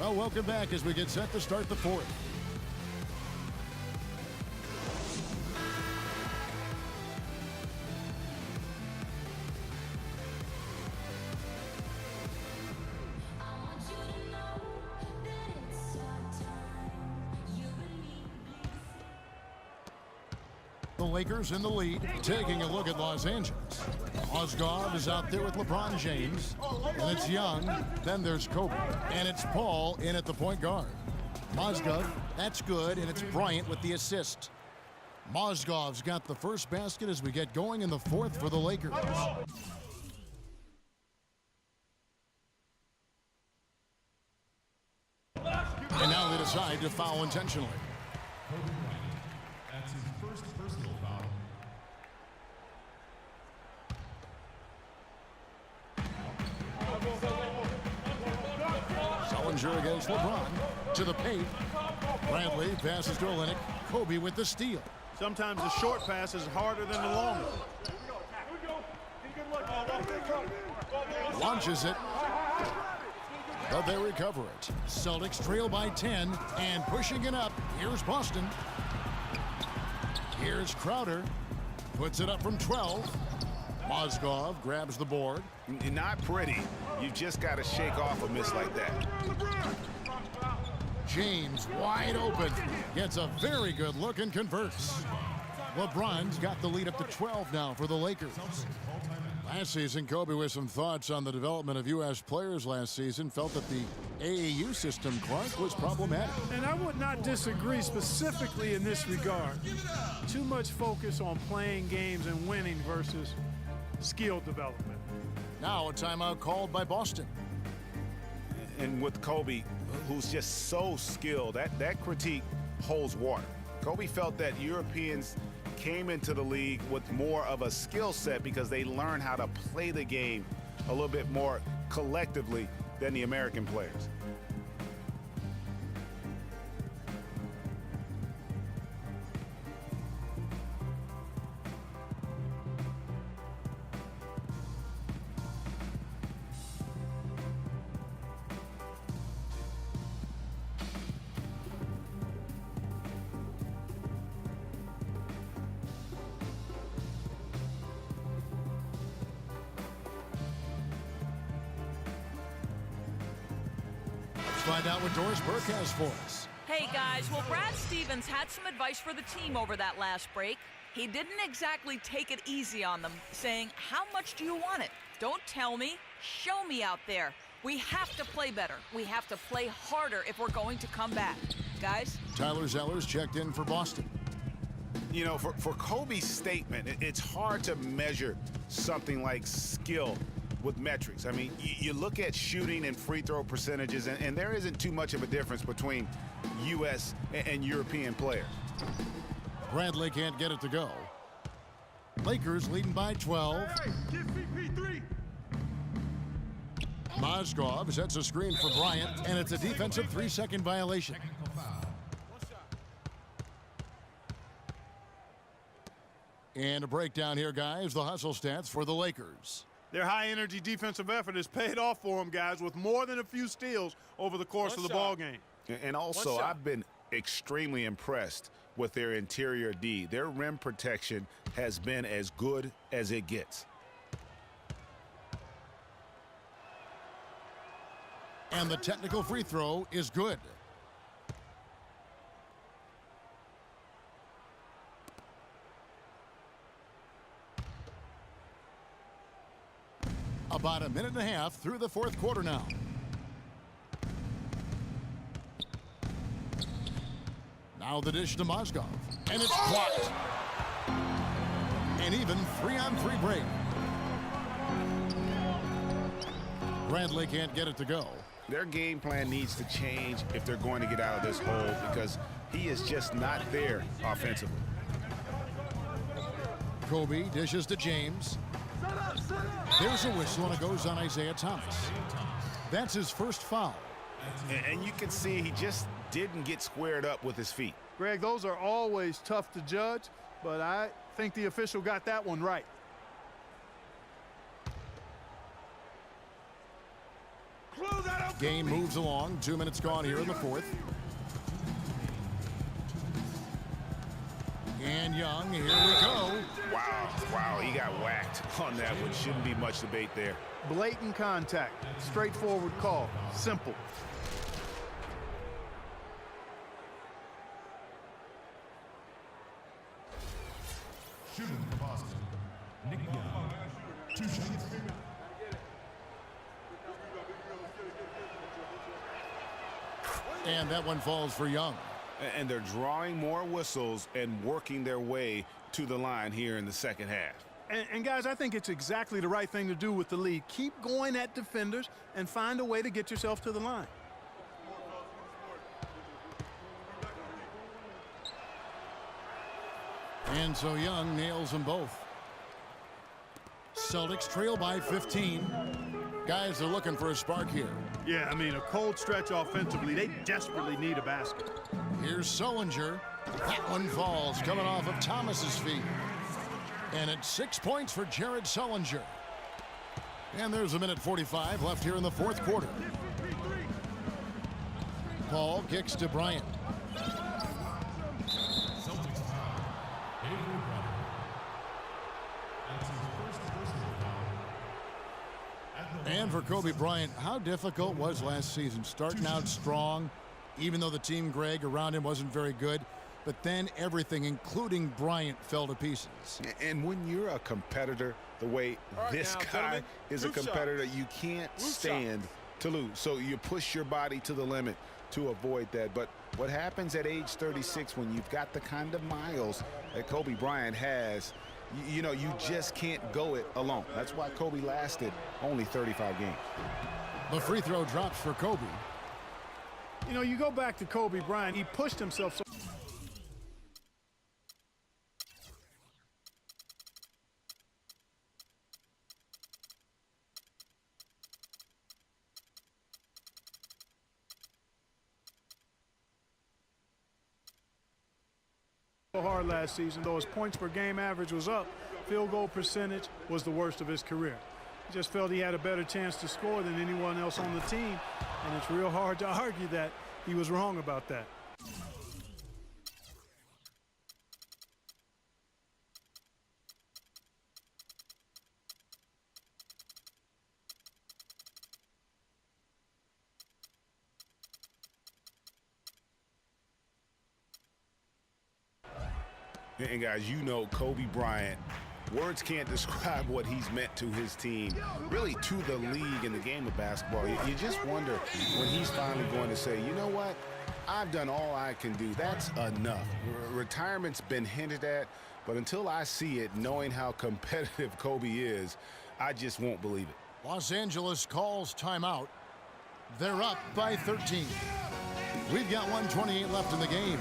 Well, welcome back as we get set to start the fourth. The Lakers in the lead, taking a look at Los Angeles. Mozgov is out there with LeBron James, and it's Young. Then there's Kobe, and it's Paul in at the point guard. Mozgov, that's good, and it's Bryant with the assist. Mozgov's got the first basket as we get going in the fourth for the Lakers. And now they decide to foul intentionally. That's his first personal foul. Sullinger against LeBron. To the paint. Bradley passes to Olynyk. Kobe with the steal. Sometimes the short pass is harder than the long one. Launches it. But they recover it. Celtics trail by 10 and pushing it up. Here's Boston. Here's Crowder. Puts it up from 12. Mozgov grabs the board. Not pretty. You just got to shake off a miss like that. James wide open. Gets a very good look and converts. LeBron's got the lead up to 12 now for the Lakers. Last season, Kobe with some thoughts on the development of U.S. players last season. Felt that the AAU system, Clark, was problematic. And I would not disagree specifically in this regard. Too much focus on playing games and winning versus skill development. Now a timeout called by Boston. And with Kobe, who's just so skilled, that critique holds water. Kobe felt that Europeans came into the league with more of a skill set because they learned how to play the game a little bit more collectively than the American players. Find out what Doris Burke has for us. Hey guys, well, Brad Stevens had some advice for the team over that last break. He didn't exactly take it easy on them, saying, how much do you want it? Don't tell me, show me out there. We have to play better. We have to play harder if we're going to come back. Guys? Tyler Zeller's checked in for Boston. You know, for Kobe's statement, it's hard to measure something like skill with metrics. I mean, you look at shooting and free throw percentages, and there isn't too much of a difference between U.S. and European players. Bradley can't get it to go. Lakers leading by 12. Mozgov sets a screen for Bryant, and it's a defensive 3-second violation. And a breakdown here, guys. The hustle stats for the Lakers. Their high-energy defensive effort has paid off for them, guys, with more than a few steals over the course of the ball game. And also, I've been extremely impressed with their interior D. Their rim protection has been as good as it gets. And the technical free throw is good. About a minute and a half through the fourth quarter now. Now the dish to Mozgov. And it's blocked. An even 3-on-3 break. Bradley can't get it to go. Their game plan needs to change if they're going to get out of this hole because he is just not there offensively. Kobe dishes to James. There's a whistle, and it goes on Isaiah Thomas. That's his first foul. And you can see he just didn't get squared up with his feet. Greg, those are always tough to judge, but I think the official got that one right. Game moves along. 2 minutes gone here in the fourth. And Young, here we go. Wow, he got whacked on that one. Shouldn't be much debate there. Blatant contact. Straightforward call. Simple. Shooting for Boston, Nick Young. 2 shots. And that one falls for Young. And they're drawing more whistles and working their way to the line here in the second half. And guys, I think it's exactly the right thing to do with the lead. Keep going at defenders and find a way to get yourself to the line. And so Young nails them both. Celtics trail by 15. Guys are looking for a spark here. Yeah, I mean, a cold stretch offensively. They desperately need a basket. Here's Sullinger. That one falls, coming off of Thomas's feet. And it's 6 points for Jared Sullinger. And there's 1:45 left here in the fourth quarter. Paul kicks to Bryant. Celtics foul. Avery Bradley. That's his first personal foul. At the line. And for Kobe Bryant, how difficult was last season? Starting out strong, even though the team, Greg, around him wasn't very good. But then everything, including Bryant, fell to pieces. And when you're a competitor, the way this guy is a competitor, you can't stand to lose. So you push your body to the limit to avoid that. But what happens at age 36 when you've got the kind of miles that Kobe Bryant has, you know, you just can't go it alone. That's why Kobe lasted only 35 games. The free throw drops for Kobe. You know, you go back to Kobe Bryant, he pushed himself so hard last season, though his points per game average was up. Field goal percentage was the worst of his career. He just felt he had a better chance to score than anyone else on the team, and it's real hard to argue that he was wrong about that. And guys, you know Kobe Bryant, words can't describe what he's meant to his team, really to the league in the game of basketball. You just wonder when he's finally going to say, you know what, I've done all I can do. That's enough. Retirement's been hinted at, but until I see it, knowing how competitive Kobe is, I just won't believe it. Los Angeles calls timeout. They're up by 13. We've got 1:28 left in the game.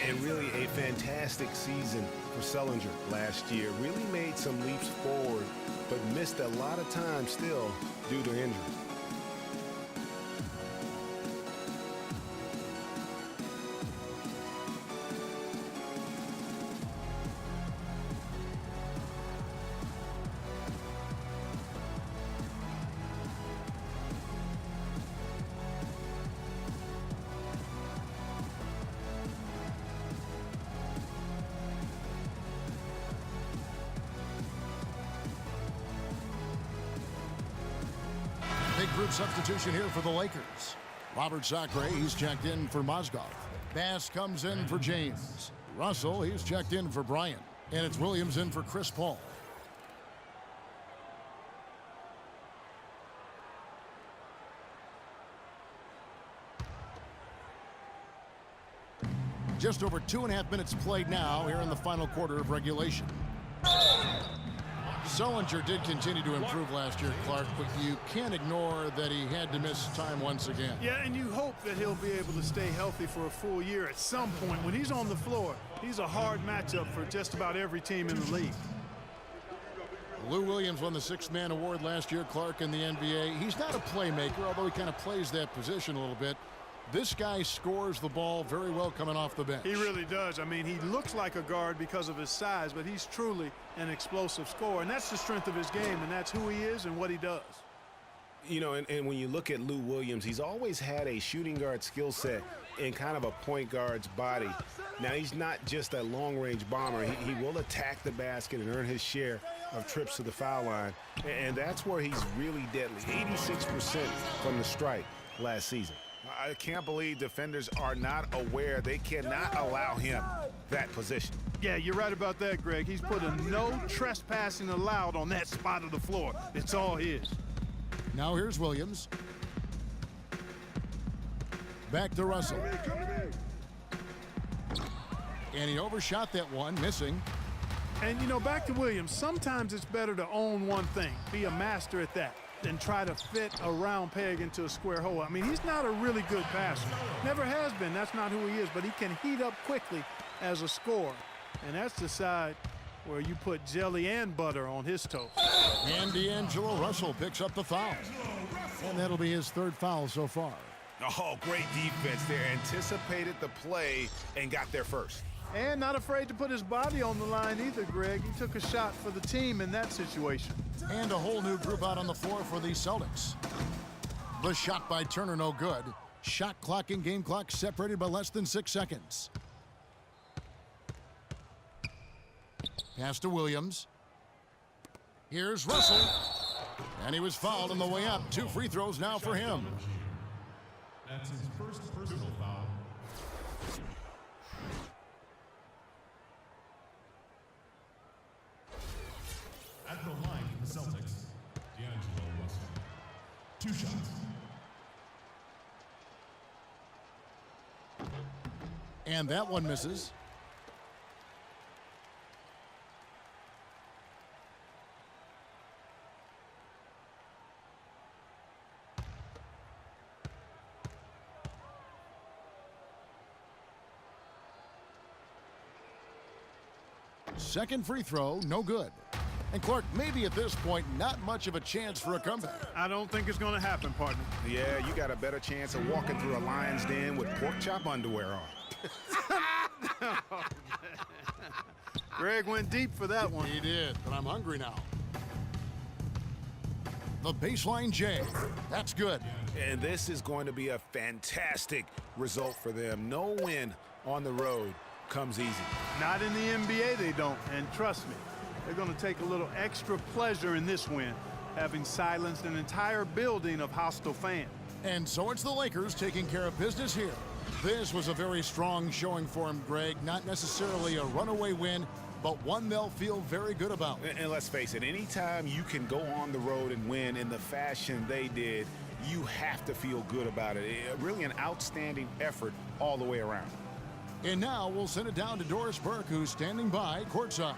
And really a fantastic season for Sullinger last year. Really made some leaps forward, but missed a lot of time still due to injury. Big group substitution here for the Lakers. Robert Sacre, he's checked in for Mozgov. Bass comes in for James. Russell, he's checked in for Bryant. And it's Williams in for Chris Paul. Just over 2.5 minutes played now here in the final quarter of regulation. Sullinger did continue to improve last year, Clark, but you can't ignore that he had to miss time once again. Yeah, and you hope that he'll be able to stay healthy for a full year at some point. When he's on the floor, he's a hard matchup for just about every team in the league. Lou Williams won the Sixth Man Award last year, Clark, in the NBA. He's not a playmaker, although he kind of plays that position a little bit. This guy scores the ball very well coming off the bench. He really does. I mean, he looks like a guard because of his size, but he's truly an explosive scorer, and that's the strength of his game, and that's who he is and what he does. You know, and when you look at Lou Williams, he's always had a shooting guard skill set in kind of a point guard's body. Now, he's not just a long-range bomber. He will attack the basket and earn his share of trips to the foul line. And that's where he's really deadly. 86% from the stripe last season. I can't believe defenders are not aware. They cannot allow him that position. Yeah, you're right about that, Greg. He's put a no trespassing allowed on that spot of the floor. It's all his. Now here's Williams. Back to Russell. And he overshot that one, missing. And, you know, back to Williams, sometimes it's better to own one thing, be a master at that, than try to fit a round peg into a square hole. I mean, he's not a really good passer. Never has been. That's not who he is. But he can heat up quickly as a scorer. And that's the side where you put jelly and butter on his toast. And D'Angelo Russell picks up the foul. And that'll be his third foul so far. Oh, great defense there. Anticipated the play and got there first. And not afraid to put his body on the line either, Greg. He took a shot for the team in that situation. And a whole new group out on the floor for the Celtics. The shot by Turner, no good. Shot clock and game clock separated by less than 6 seconds. Pass to Williams. Here's Russell. And he was fouled on the way up. 2 free throws now for him. That's his first personal foul. At the line for the Celtics, D'Angelo Russell. 2 shots. And that one misses. Second free throw, no good. And Clark, maybe at this point, not much of a chance for a comeback. I don't think it's going to happen, partner. Yeah, you got a better chance of walking through a lion's den with pork chop underwear on. Greg went deep for that one. He did, but I'm hungry now. The baseline J. That's good. And this is going to be a fantastic result for them. No win on the road comes easy. Not in the NBA, they don't. And trust me, they're going to take a little extra pleasure in this win, having silenced an entire building of hostile fans. And so it's the Lakers taking care of business here. This was a very strong showing for him, Greg. Not necessarily a runaway win, but one they'll feel very good about. And let's face it, anytime you can go on the road and win in the fashion they did, you have to feel good about it. Really an outstanding effort all the way around. And now we'll send it down to Doris Burke, who's standing by courtside.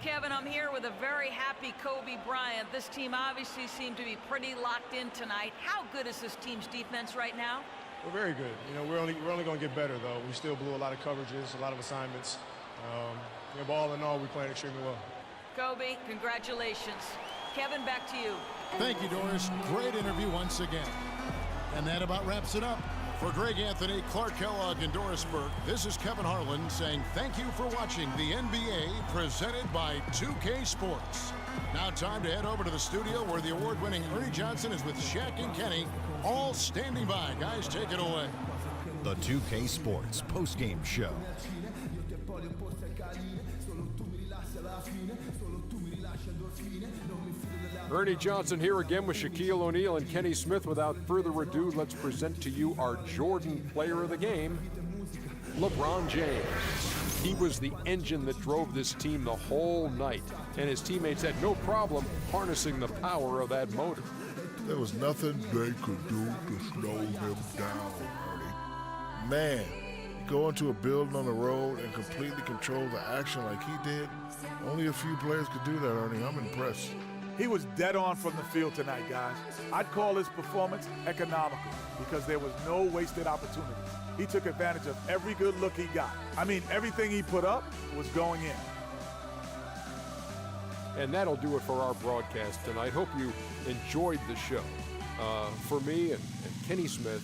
Kevin, I'm here with a very happy Kobe Bryant. This team obviously seemed to be pretty locked in tonight. How good is this team's defense right now? We're very good. You know, we're only going to get better, though. We still blew a lot of coverages, a lot of assignments. You know, all in all, we're playing extremely well. Kobe, congratulations. Kevin, back to you. Thank you, Doris. Great interview once again. And that about wraps it up. For Greg Anthony, Clark Kellogg, and Doris Burke, this is Kevin Harlan saying thank you for watching the NBA presented by 2K Sports. Now time to head over to the studio where the award-winning Ernie Johnson is with Shaq and Kenny, all standing by. Guys, take it away. The 2K Sports postgame show. Ernie Johnson here again with Shaquille O'Neal and Kenny Smith. Without further ado, let's present to you our Jordan player of the game, LeBron James. He was the engine that drove this team the whole night, and his teammates had no problem harnessing the power of that motor. There was nothing they could do to slow him down, Ernie. Man, go into a building on the road and completely control the action like he did. Only a few players could do that, Ernie. I'm impressed. He was dead on from the field tonight, guys. I'd call his performance economical because there was no wasted opportunity. He took advantage of every good look he got. I mean, everything he put up was going in. And that'll do it for our broadcast tonight. Hope you enjoyed the show. For me and Kenny Smith,